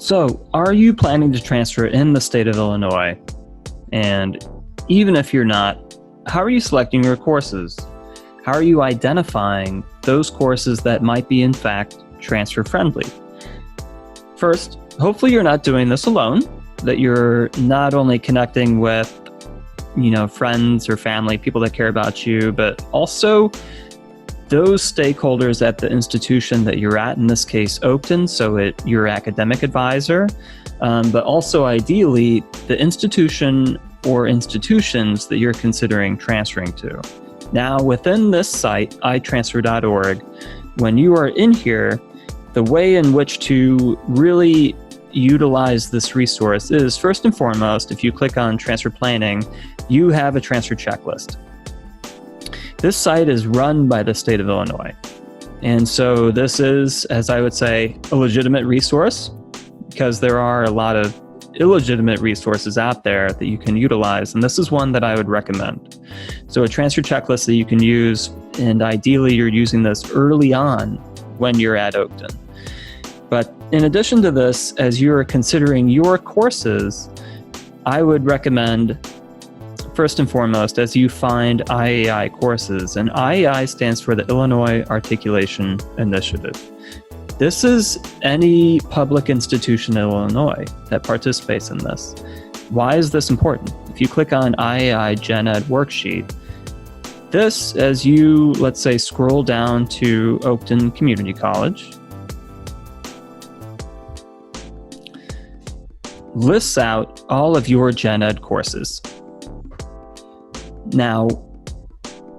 So, are you planning to transfer in the state of Illinois? And even if you're not, how are you selecting your courses? How are you identifying those courses that might be, in fact, transfer friendly? First, hopefully you're not doing this alone, that you're not only connecting with, friends or family, people that care about you, but also those stakeholders at the institution that you're at, in this case, Oakton, so your academic advisor, but also ideally the institution or institutions that you're considering transferring to. Now, within this site, iTransfer.org, when you are in here, the way in which to really utilize this resource is, first and foremost, if you click on transfer planning, you have a transfer checklist. This site is run by the state of Illinois. And so this is, as I would say, a legitimate resource, because there are a lot of illegitimate resources out there that you can utilize, and this is one that I would recommend. So a transfer checklist that you can use, and ideally you're using this early on when you're at Oakton. But in addition to this, as you're considering your courses, I would recommend, first and foremost, as you find IAI courses, and IAI stands for the Illinois Articulation Initiative. This is any public institution in Illinois that participates in this. Why is this important? If you click on IAI Gen Ed worksheet, this, as you, let's say, scroll down to Oakton Community College, lists out all of your Gen Ed courses. Now,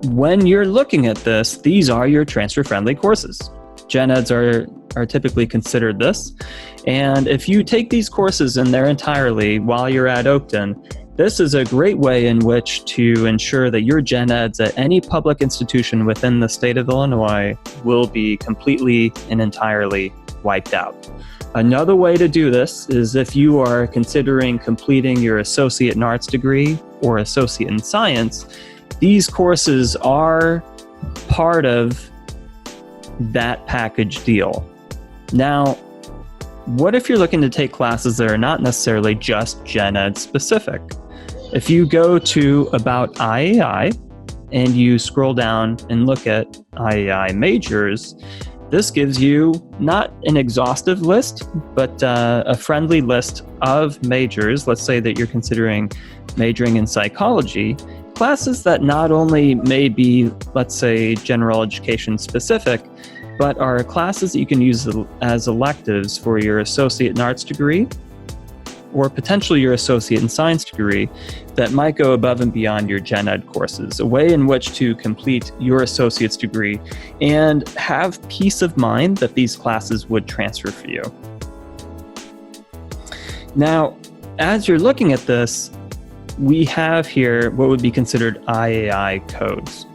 when you're looking at this, these are your transfer-friendly courses. Gen Eds are typically considered this. And if you take these courses in their entirety while you're at Oakton, this is a great way in which to ensure that your Gen Eds at any public institution within the state of Illinois will be completely and entirely wiped out. Another way to do this is if you are considering completing your Associate in Arts degree or Associate in Science, these courses are part of that package deal. Now, what if you're looking to take classes that are not necessarily just Gen Ed specific? If you go to About IAI and you scroll down and look at IAI majors, this gives you not an exhaustive list, but a friendly list of majors. Let's say that you're considering majoring in psychology, classes that not only may be, let's say, general education specific, but are classes that you can use as electives for your Associate in Arts degree, or potentially your Associate in Science degree that might go above and beyond your Gen Ed courses, a way in which to complete your Associate's degree and have peace of mind that these classes would transfer for you. Now, as you're looking at this, we have here what would be considered IAI codes.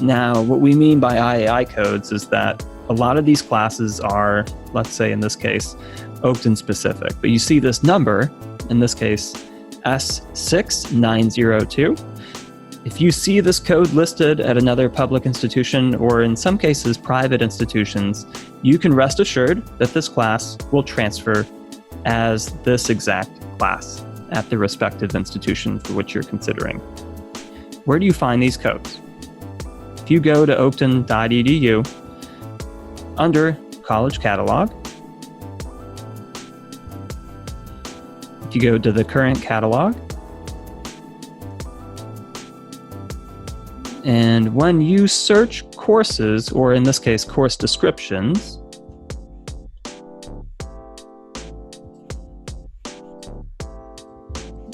Now, what we mean by IAI codes is that a lot of these classes are, let's say in this case, Oakton specific, but you see this number, in this case, S6902. If you see this code listed at another public institution, or in some cases private institutions, you can rest assured that this class will transfer as this exact class at the respective institution for which you're considering. Where do you find these codes? If you go to oakton.edu, under College Catalog, if you go to the current catalog, and when you search courses, or in this case, course descriptions,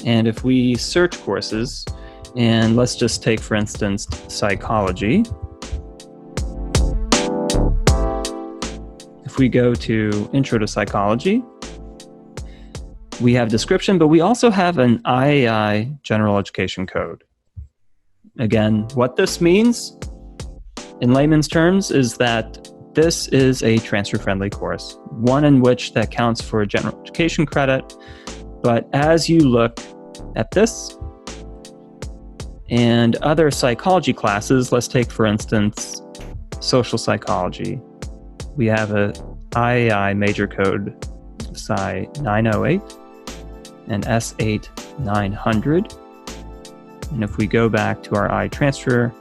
and if we search courses, and let's just take, for instance, psychology. If we go to Intro to Psychology, we have description, but we also have an IAI General Education Code. Again, what this means in layman's terms is that this is a transfer-friendly course, one in which that counts for general education credit. But as you look at this and other psychology classes, let's take, for instance, social psychology. We have a IAI major code Sci 908 and S8 900. And if we go back to our iTransfer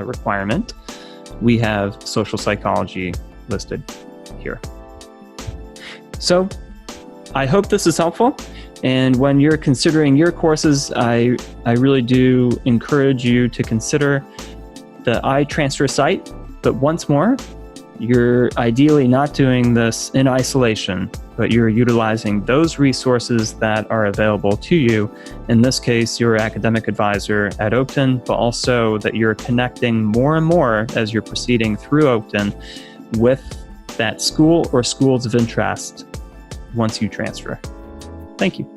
requirement, we have social psychology listed here. So I hope this is helpful. And when you're considering your courses, I really do encourage you to consider the iTransfer site. But once more, you're ideally not doing this in isolation, but you're utilizing those resources that are available to you. In this case, your academic advisor at Oakton, but also that you're connecting more and more as you're proceeding through Oakton with that school or schools of interest once you transfer. Thank you.